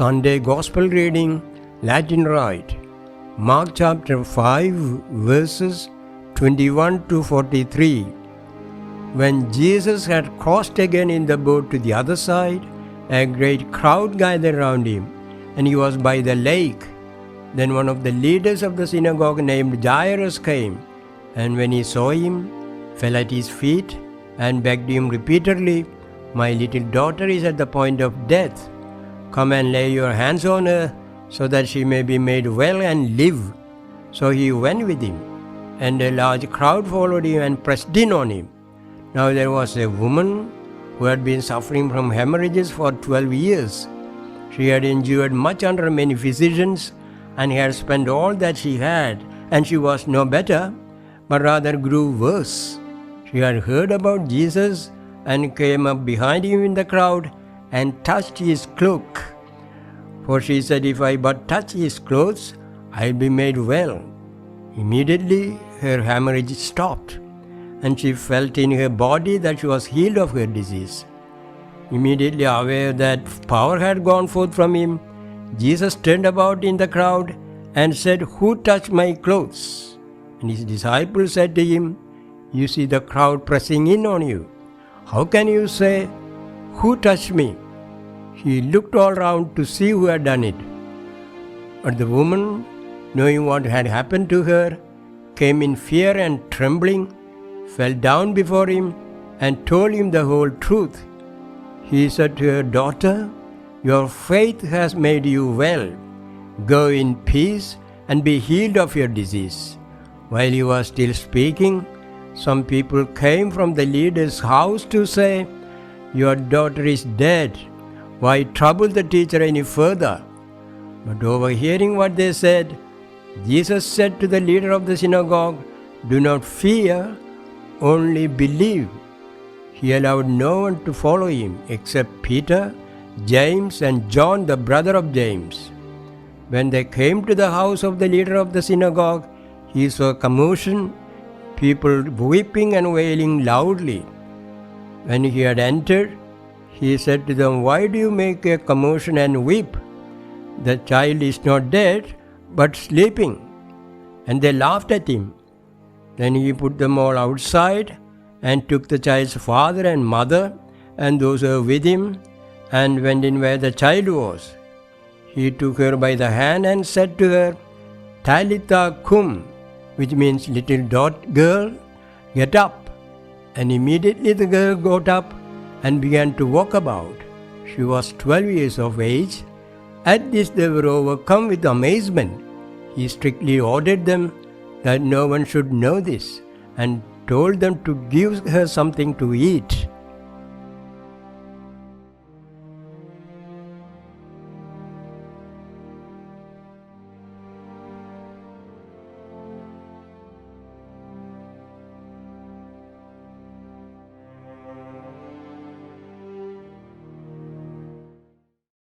Sunday Gospel reading, Latin Rite, Mark chapter 5, verses 21 to 43. When Jesus had crossed again in the boat to the other side, a great crowd gathered around him, and he was by the lake. Then one of the leaders of the synagogue named Jairus came, and when he saw him, fell at his feet and begged him repeatedly, "My little daughter is at the point of death. Come and lay your hands on her, so that she may be made well and live." So he went with him, and a large crowd followed him and pressed in on him. Now there was a woman who had been suffering from hemorrhages for 12 years. She had endured much under many physicians, and had spent all that she had, and she was no better, but rather grew worse. She had heard about Jesus and came up behind him in the crowd and touched his cloak. For she said, "If I but touch his clothes, I'll be made well." Immediately her hemorrhage stopped, and she felt in her body that she was healed of her disease. Immediately aware that power had gone forth from him, Jesus turned about in the crowd and said, "Who touched my clothes?" And his disciples said to him, "You see the crowd pressing in on you. How can you say, 'Who touched me?'" He looked all round to see who had done it. But the woman, knowing what had happened to her, came in fear and trembling, fell down before him, and told him the whole truth. He said to her, "Daughter, your faith has made you well. Go in peace and be healed of your disease." While he was still speaking, some people came from the leader's house to say, "Your daughter is dead. Why trouble the teacher any further?" But overhearing what they said, Jesus said to the leader of the synagogue, "Do not fear, only believe." He allowed no one to follow him except Peter, James, and John, the brother of James. When they came to the house of the leader of the synagogue, he saw commotion, people weeping and wailing loudly. When he had entered, he said to them, "Why do you make a commotion and weep? The child is not dead, but sleeping." And they laughed at him. Then he put them all outside and took the child's father and mother and those who were with him and went in where the child was. He took her by the hand and said to her, "Talitha cum," which means, "Little girl, get up." And immediately the girl got up and began to walk about. She was 12 years of age. At this they were overcome with amazement. He strictly ordered them that no one should know this, and told them to give her something to eat.